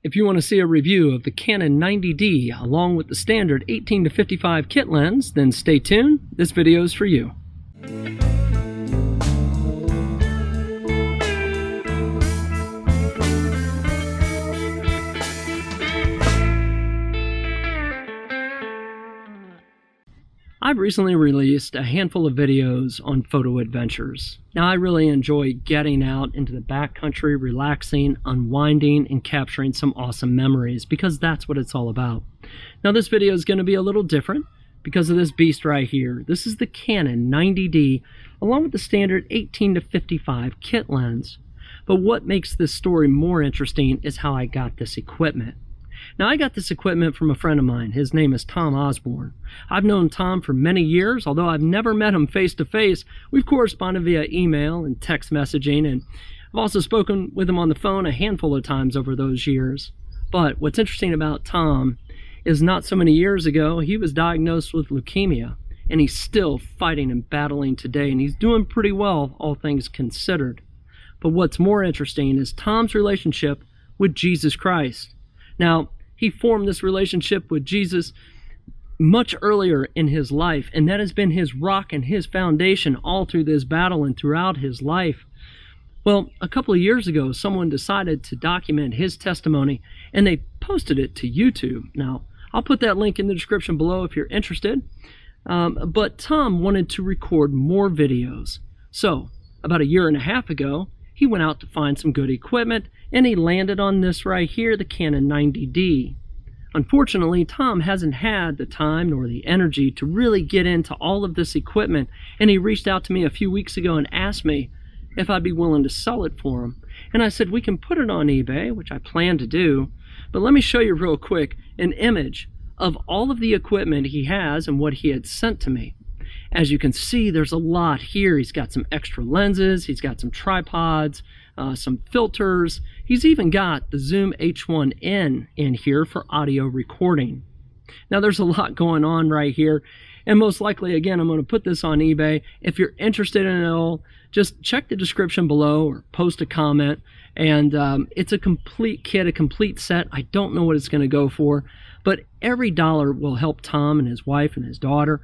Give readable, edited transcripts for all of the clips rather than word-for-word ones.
If you want to see a review of the Canon 90D along with the standard 18-55 kit lens, then stay tuned. This video is for you. I've recently released a handful of videos on photo adventures. Now, I really enjoy getting out into the backcountry, relaxing, unwinding, and capturing some awesome memories because that's what it's all about. Now, this video is going to be a little different because of this beast right here. This is the Canon 90D along with the standard 18-55 kit lens. But what makes this story more interesting is how I got this equipment. Now, I got this equipment from a friend of mine. His name is Tom Osborne. I've known Tom for many years, although I've never met him face to face. We've corresponded via email and text messaging, and I've also spoken with him on the phone a handful of times over those years. But what's interesting about Tom is not so many years ago, he was diagnosed with leukemia, and he's still fighting and battling today, and he's doing pretty well, all things considered. But what's more interesting is Tom's relationship with Jesus Christ. Now, he formed this relationship with Jesus much earlier in his life, and that has been his rock and his foundation all through this battle and throughout his life. Well, a couple of years ago, someone decided to document his testimony, and they posted it to YouTube. Now, I'll put that link in the description below if you're interested. But Tom wanted to record more videos. So, about a year and a half ago, he went out to find some good equipment, and he landed on this right here, the Canon 90D. Unfortunately, Tom hasn't had the time nor the energy to really get into all of this equipment, and he reached out to me a few weeks ago and asked me if I'd be willing to sell it for him. And I said, we can put it on eBay, which I plan to do, but let me show you real quick an image of all of the equipment he has and what he had sent to me. As you can see, there's a lot here. He's got some extra lenses, he's got some tripods, some filters. He's even got the Zoom H1N in here for audio recording. Now, there's a lot going on right here, and most likely, again, I'm going to put this on eBay. If you're interested in it all, just check the description below or post a comment, and it's a complete kit, a complete set. I don't know what it's going to go for, but every dollar will help Tom and his wife and his daughter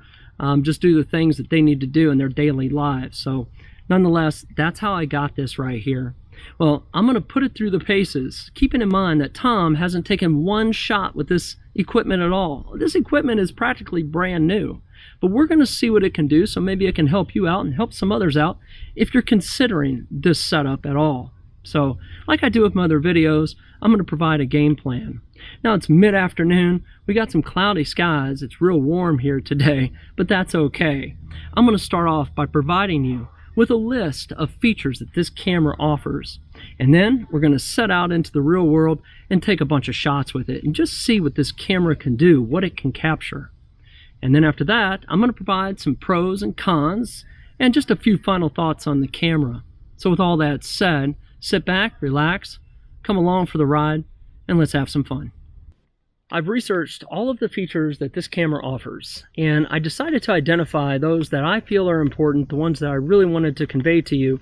just do the things that they need to do in their daily lives. So nonetheless, that's how I got this right here. Well, I'm going to put it through the paces, keeping in mind that Tom hasn't taken one shot with this equipment at all. This equipment is practically brand new, but we're going to see what it can do, so maybe it can help you out and help some others out if you're considering this setup at all. So, like I do with my other videos, I'm going to provide a game plan. Now, it's mid-afternoon. We got some cloudy skies. It's real warm here today, but that's okay. I'm going to start off by providing you with a list of features that this camera offers. And then we're going to set out into the real world and take a bunch of shots with it and just see what this camera can do, what it can capture. And then after that, I'm going to provide some pros and cons and just a few final thoughts on the camera. So with all that said, sit back, relax, come along for the ride, and let's have some fun. I've researched all of the features that this camera offers, and I decided to identify those that I feel are important, the ones that I really wanted to convey to you,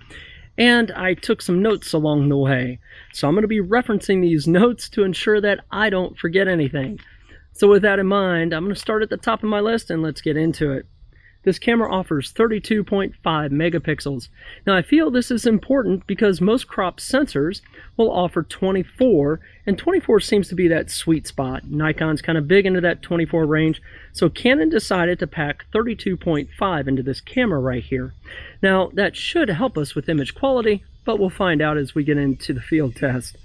and I took some notes along the way. So I'm going to be referencing these notes to ensure that I don't forget anything. So with that in mind, I'm going to start at the top of my list and let's get into it. This camera offers 32.5 megapixels. Now, I feel this is important because most crop sensors will offer 24, and 24 seems to be that sweet spot. Nikon's kind of big into that 24 range, so Canon decided to pack 32.5 into this camera right here. Now, that should help us with image quality, but we'll find out as we get into the field test.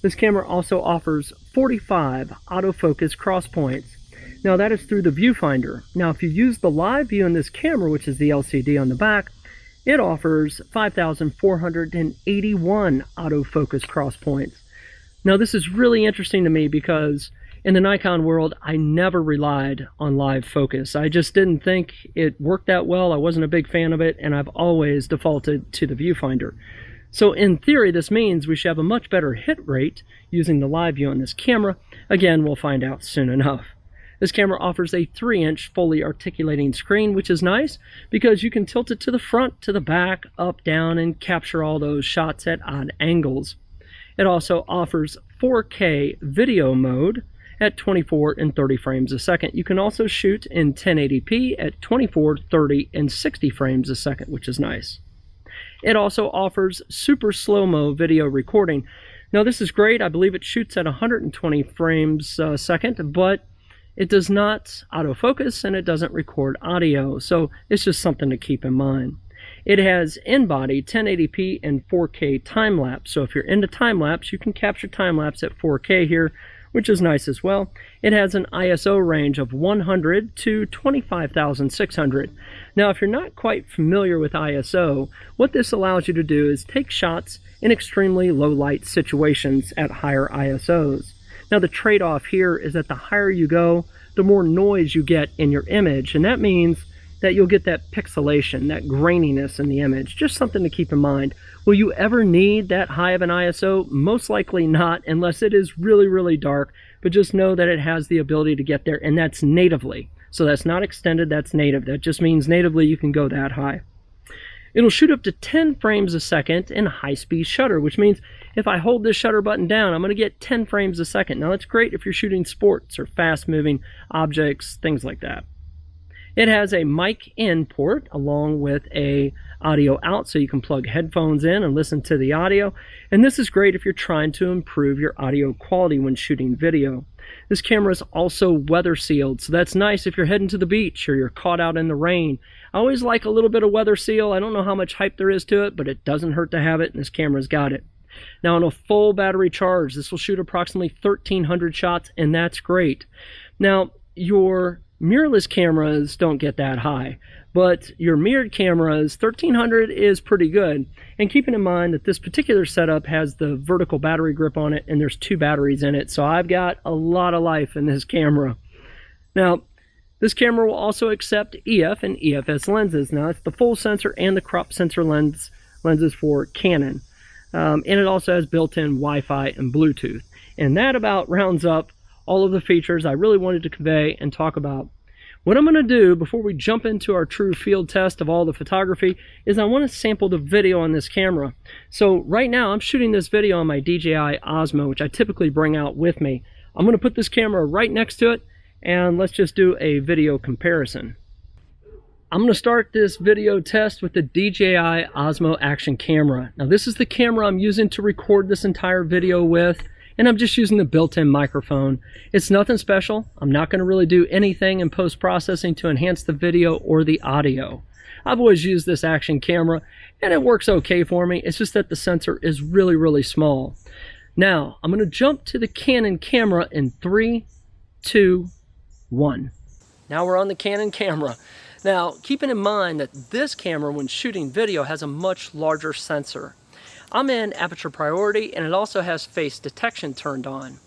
This camera also offers 45 autofocus cross points. Now, that is through the viewfinder. Now, if you use the live view in this camera, which is the LCD on the back, it offers 5,481 autofocus cross points. Now, this is really interesting to me because in the Nikon world, I never relied on live focus. I just didn't think it worked that well. I wasn't a big fan of it, and I've always defaulted to the viewfinder. So in theory, this means we should have a much better hit rate using the live view on this camera. Again, we'll find out soon enough. This camera offers a 3-inch fully articulating screen, which is nice because you can tilt it to the front, to the back, up, down, and capture all those shots at odd angles. It also offers 4K video mode at 24 and 30 frames a second. You can also shoot in 1080p at 24, 30, and 60 frames a second, which is nice. It also offers super slow-mo video recording. Now this is great. I believe it shoots at 120 frames a second, but it does not autofocus and it doesn't record audio, so it's just something to keep in mind. It has in-body 1080p and 4K time-lapse, so if you're into time-lapse, you can capture time-lapse at 4K here, which is nice as well. It has an ISO range of 100 to 25,600. Now, if you're not quite familiar with ISO, what this allows you to do is take shots in extremely low light situations at higher ISOs. Now, the trade-off here is that the higher you go, the more noise you get in your image, and that means that you'll get that pixelation, that graininess in the image. Just something to keep in mind. Will you ever need that high of an ISO? Most likely not, unless it is really, really dark, but just know that it has the ability to get there, and that's natively. So that's not extended, that's native. That just means natively you can go that high. It'll shoot up to 10 frames a second in high-speed shutter, which means if I hold this shutter button down, I'm going to get 10 frames a second. Now that's great if you're shooting sports or fast-moving objects, things like that. It has a mic in port along with a audio out, so you can plug headphones in and listen to the audio. And this is great if you're trying to improve your audio quality when shooting video. This camera is also weather sealed, so that's nice if you're heading to the beach or you're caught out in the rain. I always like a little bit of weather seal. I don't know how much hype there is to it, but it doesn't hurt to have it, and this camera's got it. Now on a full battery charge, this will shoot approximately 1,300 shots, and that's great. Now, your mirrorless cameras don't get that high, but your mirrored cameras, 1,300 is pretty good. And keeping in mind that this particular setup has the vertical battery grip on it, and there's 2 batteries in it, so I've got a lot of life in this camera. Now, this camera will also accept EF and EFS lenses. Now, it's the full sensor and the crop sensor lenses for Canon. And it also has built-in Wi-Fi and Bluetooth. And that about rounds up all of the features I really wanted to convey and talk about. What I'm going to do before we jump into our true field test of all the photography is I want to sample the video on this camera. So right now I'm shooting this video on my DJI Osmo, which I typically bring out with me. I'm going to put this camera right next to it, and let's just do a video comparison. I'm going to start this video test with the DJI Osmo Action camera. Now this is the camera I'm using to record this entire video with, and I'm just using the built-in microphone. It's nothing special. I'm not going to really do anything in post-processing to enhance the video or the audio. I've always used this Action camera, and it works okay for me. It's just that the sensor is really, really small. Now, I'm going to jump to the Canon camera in 3, 2, 1. Now we're on the Canon camera. Now, keeping in mind that this camera, when shooting video, has a much larger sensor. I'm in aperture priority, and it also has face detection turned on.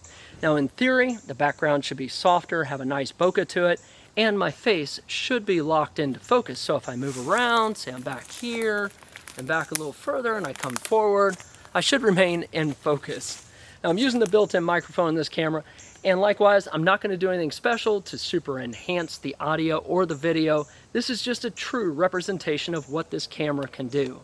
Now in theory, the background should be softer, have a nice bokeh to it, and my face should be locked into focus. So if I move around, say I'm back here, and back a little further, and I come forward, I should remain in focus. Now I'm using the built-in microphone in this camera, and likewise, I'm not going to do anything special to super enhance the audio or the video. This is just a true representation of what this camera can do.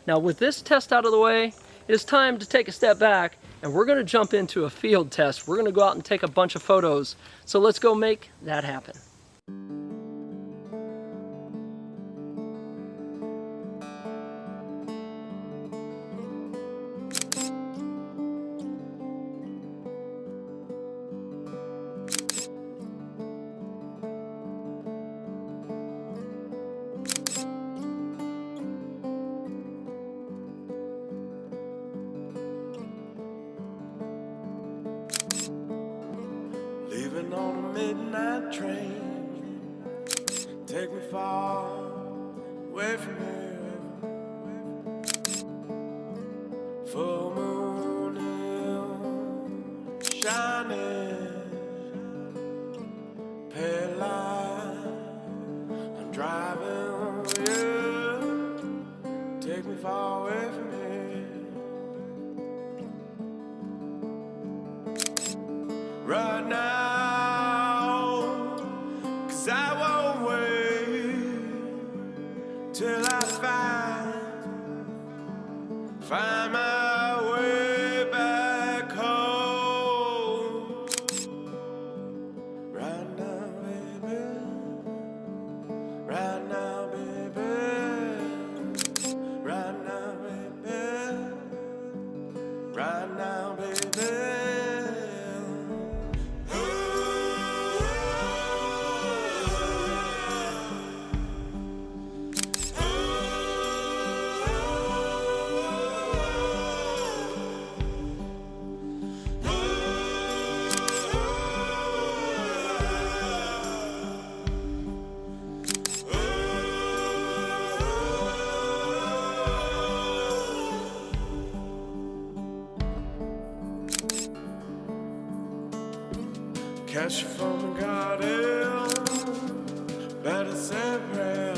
Now with this test out of the way, it is time to take a step back, and we're going to jump into a field test. We're going to go out and take a bunch of photos. So let's go make that happen. Leaving on a midnight train, take me far away from here. Full moon hill shining, pale light. I'm driving with you, take me far away from here. Right now, 'cause I won't wait till I find my way back home. Catch you from the garden, better say prayer.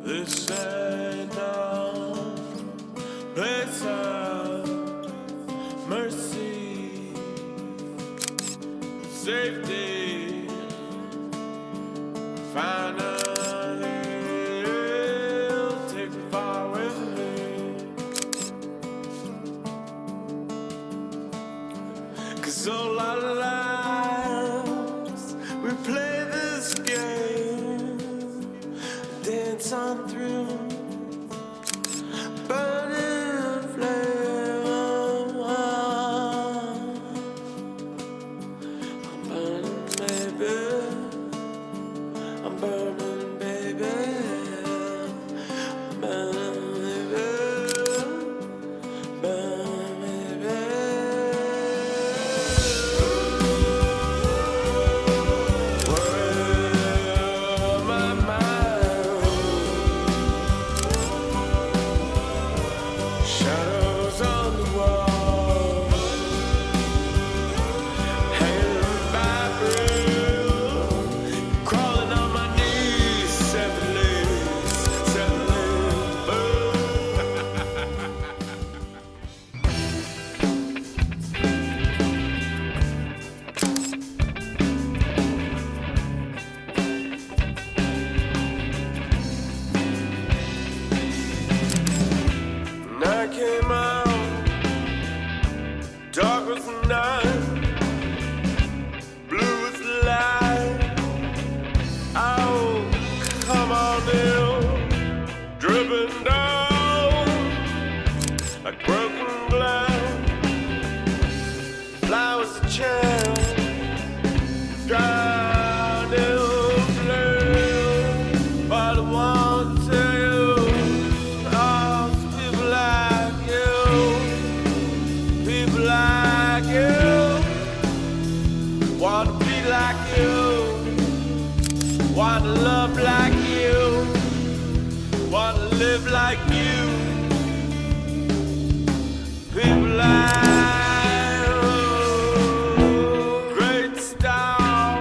This ain't no place of mercy, safety, finally, take me far with me. 'Cause all our lives we play this game, dance on through, burning flame. I'm burning, baby. I'm burning, baby. I'm burning, baby. Burn, baby. Well, my mind, shadows on the wall, hanging by through, crawling on my knees, seven limbs, boom. Night came out, dark was the night, blue was the light. Oh, come on in, dripping down like broken glass. Flowers a chill, drowned in flame. But I want to tell you, oh, people like you, want to be like you, want to love like you, want to live like you. People like great style,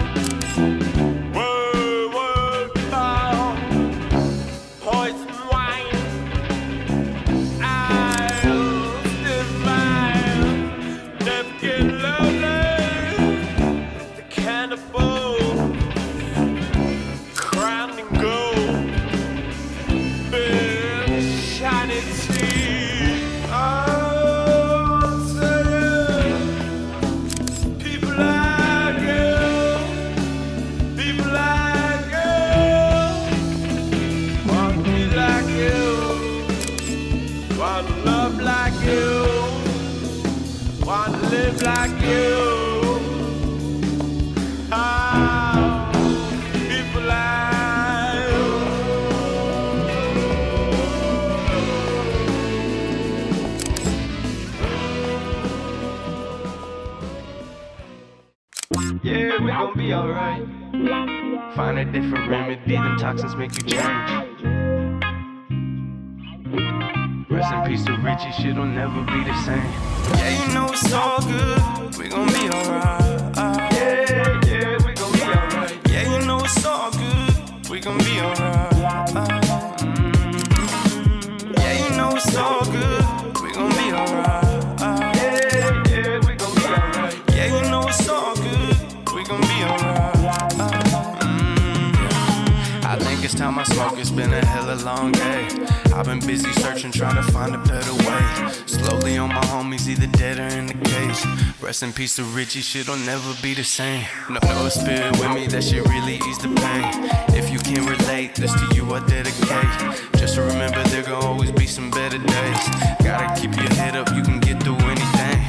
word bound, poison wine, eyes divine, never get lonely. The cannibal, crowned in gold, big shiny teeth. Oh, say people like you, people like you, want to be like you, want to love like you, want to live like you. Oh, people like you. Yeah, we gon' be alright. Find a different remedy, them toxins make you change. Rest in peace to Richie, shit'll never be the same. Yeah, you know it's all good. We gon' be alright. Yeah, we gon' be alright. Yeah, you know it's all good. We gon' be alright. Yeah, you know it's all good. We gon' be alright. Yeah, we gon' be alright. Yeah, you know it's all good. We gon' be alright. I think it's time I smoke, it's been a hella long day. I've been busy searching, trying to find a better way. Slowly on my homies, either dead or in the cage. Rest in peace to Richie, shit'll never be the same. No spirit with me, that shit really ease the pain. If you can't relate, this to you I dedicate. Just remember there gon' always be some better days. Gotta keep your head up, you can get through anything.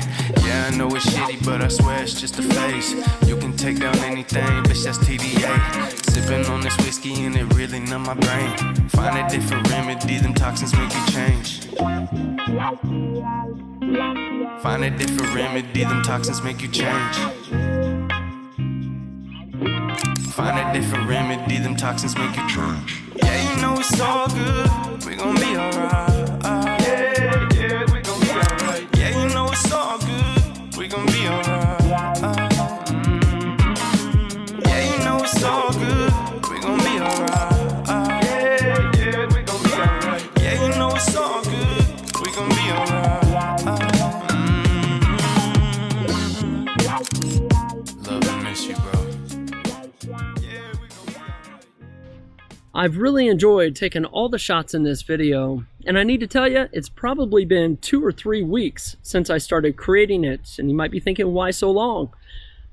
Yeah, I know it's shitty, but I swear it's just a phase. You can take down anything, bitch, that's TDA. Sipping on this whiskey and it really numb my brain. Find a different remedy, them toxins make you change. Find a different remedy, them toxins make you change. Find a different remedy, them toxins make you change. Yeah, you know it's all good. We gon' be alright. Yeah, we gon' be alright. Yeah, you know it's all good. We gon' be alright. I've really enjoyed taking all the shots in this video, and I need to tell you, it's probably been 2 or 3 weeks since I started creating it, and you might be thinking, why so long?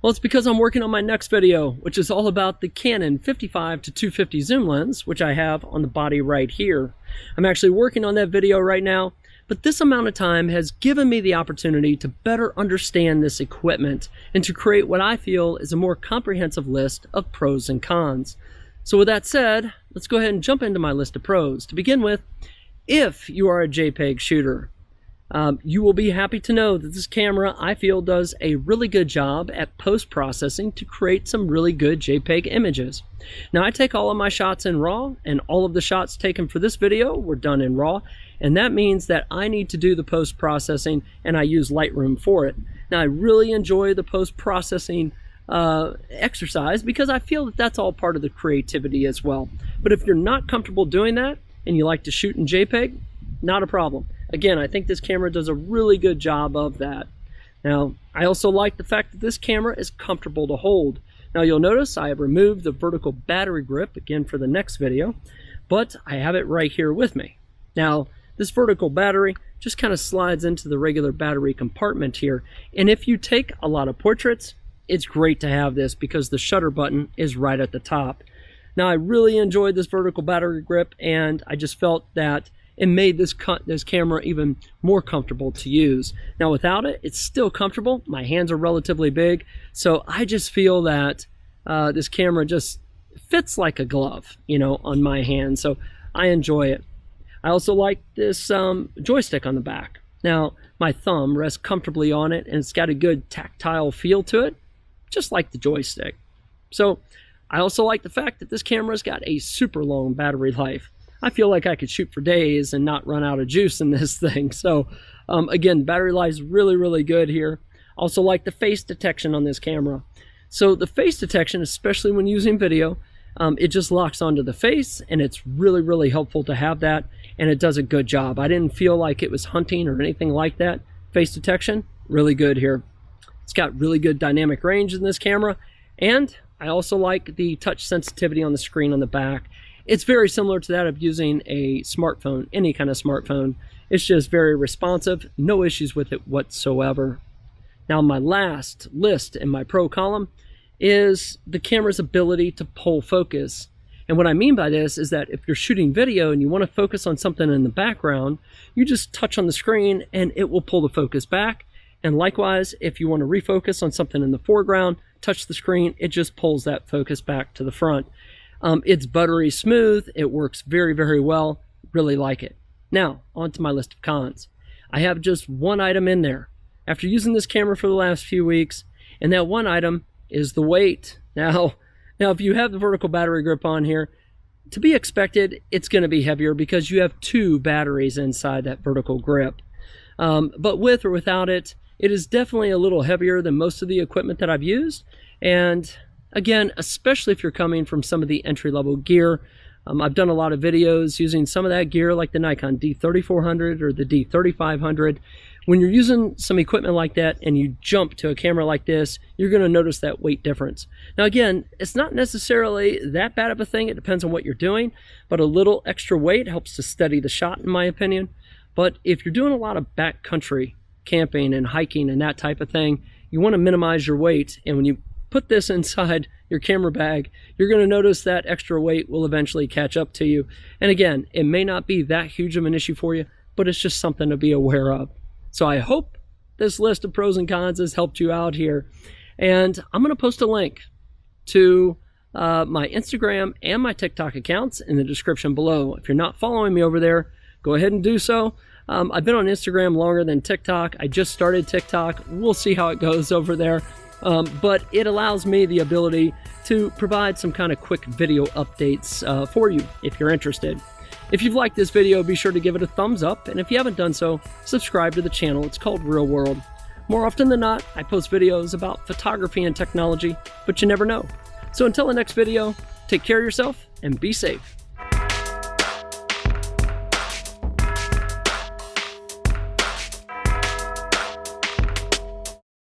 Well, it's because I'm working on my next video, which is all about the Canon 55-250 zoom lens, which I have on the body right here. I'm actually working on that video right now, but this amount of time has given me the opportunity to better understand this equipment and to create what I feel is a more comprehensive list of pros and cons. So with that said, let's go ahead and jump into my list of pros. To begin with, if you are a JPEG shooter, you will be happy to know that this camera, I feel, does a really good job at post-processing to create some really good JPEG images. Now, I take all of my shots in RAW, and all of the shots taken for this video were done in RAW, and that means that I need to do the post-processing, and I use Lightroom for it. Now, I really enjoy the post-processing exercise because I feel that that's all part of the creativity as well. But if you're not comfortable doing that, and you like to shoot in JPEG, not a problem. Again, I think this camera does a really good job of that. Now, I also like the fact that this camera is comfortable to hold. Now, you'll notice I have removed the vertical battery grip, again for the next video, but I have it right here with me. Now, this vertical battery just kind of slides into the regular battery compartment here, and if you take a lot of portraits, it's great to have this because the shutter button is right at the top. Now, I really enjoyed this vertical battery grip, and I just felt that it made this camera even more comfortable to use. Now, without it, it's still comfortable. My hands are relatively big, so I just feel that this camera just fits like a glove, you know, on my hand, so I enjoy it. I also like this joystick on the back. Now, my thumb rests comfortably on it, and it's got a good tactile feel to it, just like the joystick. So, I also like the fact that this camera's got a super long battery life. I feel like I could shoot for days and not run out of juice in this thing. So again, battery life is really, really good here. Also like the face detection on this camera. So the face detection, especially when using video, it just locks onto the face, and it's really, really helpful to have that, and it does a good job. I didn't feel like it was hunting or anything like that. Face detection, really good here. It's got really good dynamic range in this camera, and I also like the touch sensitivity on the screen on the back. It's very similar to that of using a smartphone, any kind of smartphone. It's just very responsive, no issues with it whatsoever. Now, my last list in my pro column is the camera's ability to pull focus. And what I mean by this is that if you're shooting video and you want to focus on something in the background, you just touch on the screen and it will pull the focus back. And likewise, if you want to refocus on something in the foreground, touch the screen, it just pulls that focus back to the front. It's buttery smooth. It works very, very well. Really like it. Now, on to my list of cons. I have just one item in there. After using this camera for the last few weeks, and that one item is the weight. Now, if you have the vertical battery grip on here, to be expected, it's going to be heavier because you have 2 batteries inside that vertical grip. But with or without it, it is definitely a little heavier than most of the equipment that I've used. And again, especially if you're coming from some of the entry-level gear, I've done a lot of videos using some of that gear like the Nikon D3400 or the D3500. When you're using some equipment like that and you jump to a camera like this, you're going to notice that weight difference. Now again, it's not necessarily that bad of a thing. It depends on what you're doing, but a little extra weight helps to steady the shot in my opinion. But if you're doing a lot of backcountry camping and hiking and that type of thing, you want to minimize your weight, and when you put this inside your camera bag, you're going to notice that extra weight will eventually catch up to you. And again, it may not be that huge of an issue for you, but it's just something to be aware of. So I hope this list of pros and cons has helped you out here. And I'm going to post a link to my Instagram and my TikTok accounts in the description below. If you're not following me over there, go ahead and do so. I've been on Instagram longer than TikTok. I just started TikTok. We'll see how it goes over there. But it allows me the ability to provide some kind of quick video updates for you if you're interested. If you've liked this video, be sure to give it a thumbs up, and if you haven't done so, subscribe to the channel. It's called Real World. More often than not, I post videos about photography and technology, but you never know. So until the next video, take care of yourself and be safe.